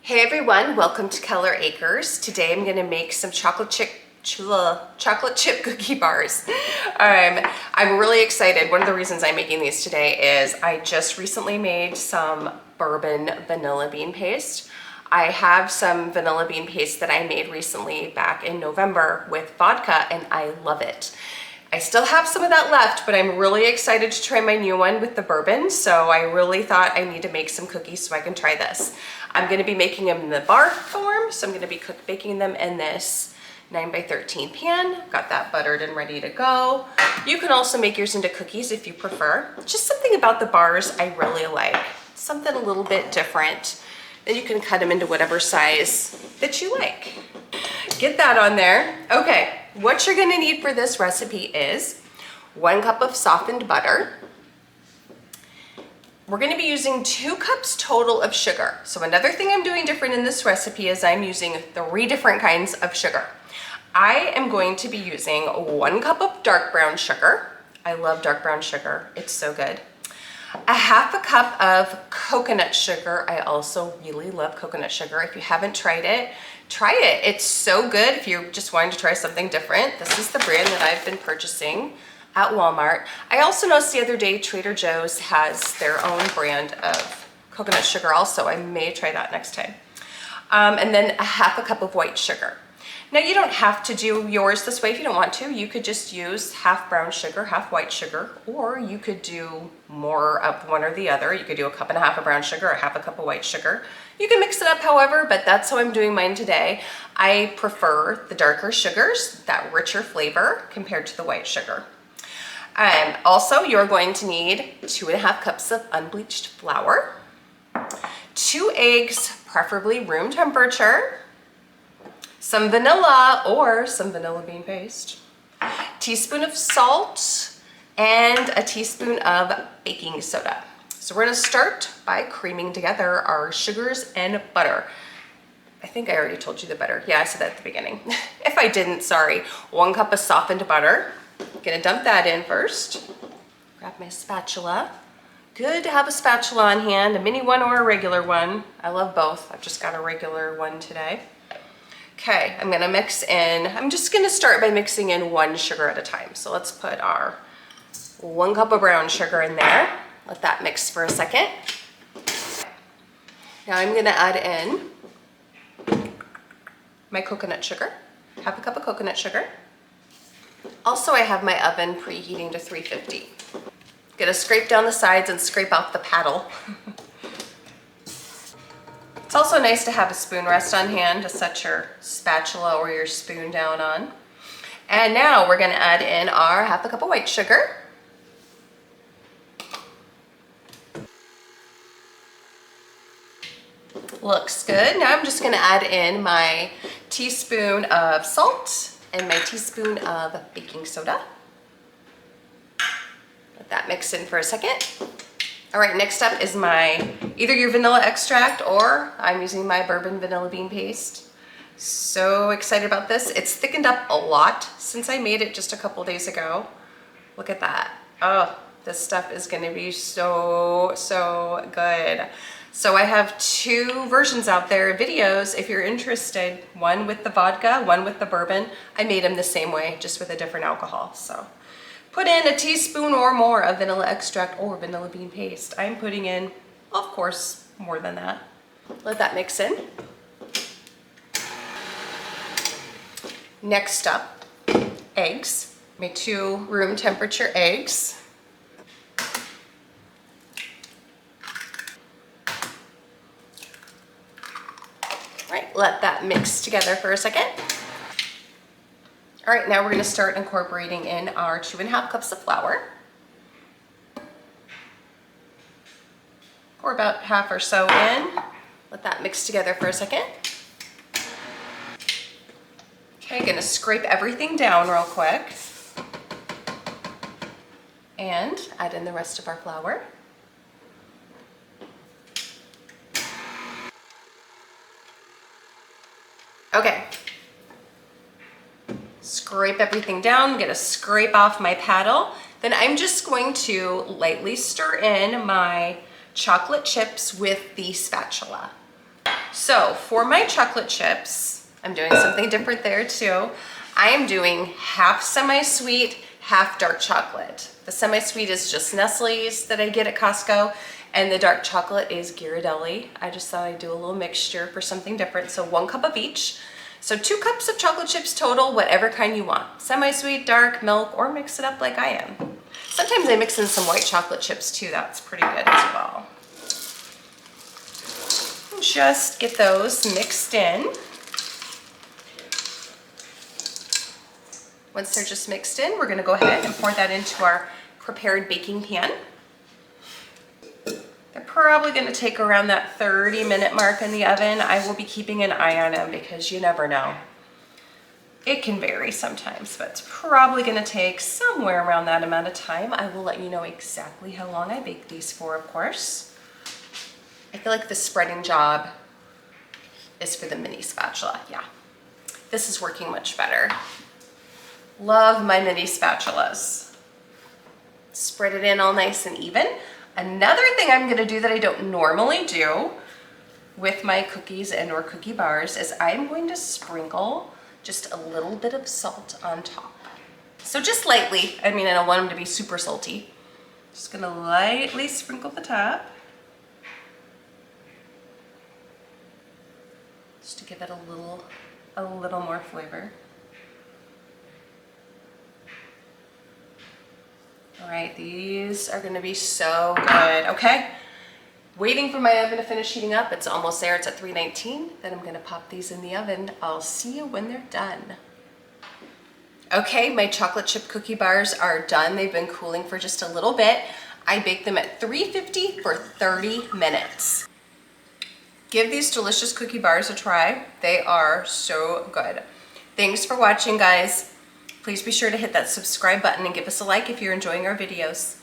Hey everyone, welcome to Keller Acres. Today I'm going to make some chocolate chip cookie bars. I'm really excited. One of the reasons I'm making these today is I just recently made some bourbon vanilla bean paste. I have some vanilla bean paste that I made recently back in November with vodka and I love it. I still have some of that left, but I'm really excited to try my new one with the bourbon. So I really thought I need to make some cookies so I can try this. I'm going to be making them in the bar form. So I'm going to be baking them in this 9x13 pan. Got that buttered and ready to go. You can also make yours into cookies if you prefer. Just something about the bars I really like. Something a little bit different. Then you can cut them into whatever size that you like. Get that on there. Okay, what you're gonna need for this recipe is 1 cup of softened butter. We're gonna be using 2 cups total of sugar. So another thing I'm doing different in this recipe is I'm using 3 different kinds of sugar. I am going to be using 1 cup of dark brown sugar. I love dark brown sugar, it's so good. 1/2 cup of coconut sugar. I also really love coconut sugar. If you haven't tried it, try it. It's so good if you're just wanting to try something different. This is the brand that I've been purchasing at Walmart. I also noticed the other day Trader Joe's has their own brand of coconut sugar also. I may try that next time. And then 1/2 cup of white sugar. Now you don't have to do yours this way if you don't want to. You could just use 1/2 brown sugar, 1/2 white sugar, or you could do more of one or the other. You could do 1.5 cups of brown sugar or 1/2 cup of white sugar. You can mix it up however, but that's how I'm doing mine today. I prefer the darker sugars, that richer flavor compared to the white sugar. Also, you're going to need 2.5 cups of unbleached flour, 2 eggs, preferably room temperature, some vanilla or some vanilla bean paste, teaspoon of salt, and a teaspoon of baking soda. So we're gonna start by creaming together our sugars and butter. I think I already told you the butter. Yeah, I said that at the beginning. If I didn't, sorry. 1 cup of softened butter. I'm gonna dump that in first. Grab my spatula. Good to have a spatula on hand, a mini one or a regular one. I love both. I've just got a regular one today. Okay, I'm gonna mix in, I'm just gonna start by mixing in 1 sugar at a time. So let's put our 1 cup of brown sugar in there. Let that mix for a second. Now I'm gonna add in my coconut sugar, 1/2 cup of coconut sugar. Also, I have my oven preheating to 350. Gonna scrape down the sides and scrape off the paddle. It's also nice to have a spoon rest on hand to set your spatula or your spoon down on. And now we're gonna add in our 1/2 cup of white sugar. Looks good. Now I'm just gonna add in my teaspoon of salt and my teaspoon of baking soda. Let that mix in for a second. All right, next up is either your vanilla extract or I'm using my bourbon vanilla bean paste. So excited about this. It's thickened up a lot since I made it just a couple days ago. Look at that. Oh, this stuff is gonna be so good. So I have 2 versions out there, videos if you're interested. One with the vodka, one with the bourbon. I made them the same way, just with a different alcohol, so. Put in a teaspoon or more of vanilla extract or vanilla bean paste. I'm putting in, of course, more than that. Let that mix in. Next up, eggs. My 2 room temperature eggs. All right, let that mix together for a second. All right, now we're gonna start incorporating in our 2.5 cups of flour. Pour about half or so in. Let that mix together for a second. Okay, gonna scrape everything down real quick. And add in the rest of our flour. Okay. Scrape everything down, I'm gonna scrape off my paddle. Then I'm just going to lightly stir in my chocolate chips with the spatula. So for my chocolate chips, I'm doing something different there too. I am doing half semi-sweet, half dark chocolate. The semi-sweet is just Nestle's that I get at Costco, and the dark chocolate is Ghirardelli. I just thought I'd do a little mixture for something different. So 1 cup of each. So 2 cups of chocolate chips total, whatever kind you want. Semi-sweet, dark, milk, or mix it up like I am. Sometimes I mix in some white chocolate chips too. That's pretty good as well. Just get those mixed in. Once they're just mixed in, we're gonna go ahead and pour that into our prepared baking pan. They're probably gonna take around that 30-minute mark in the oven. I will be keeping an eye on them because you never know. It can vary sometimes, but it's probably gonna take somewhere around that amount of time. I will let you know exactly how long I bake these for, of course. I feel like the spreading job is for the mini spatula, yeah. This is working much better. Love my mini spatulas. Spread it in all nice and even. Another thing I'm gonna do that I don't normally do with my cookies and or cookie bars is I'm going to sprinkle just a little bit of salt on top. So just lightly, I mean, I don't want them to be super salty. Just gonna lightly sprinkle the top. Just to give it a little more flavor. All right, these are gonna be so good, okay? Waiting for my oven to finish heating up. It's almost there, it's at 319. Then I'm gonna pop these in the oven. I'll see you when they're done. Okay, my chocolate chip cookie bars are done. They've been cooling for just a little bit. I baked them at 350 for 30 minutes. Give these delicious cookie bars a try. They are so good. Thanks for watching, guys. Please be sure to hit that subscribe button and give us a like if you're enjoying our videos.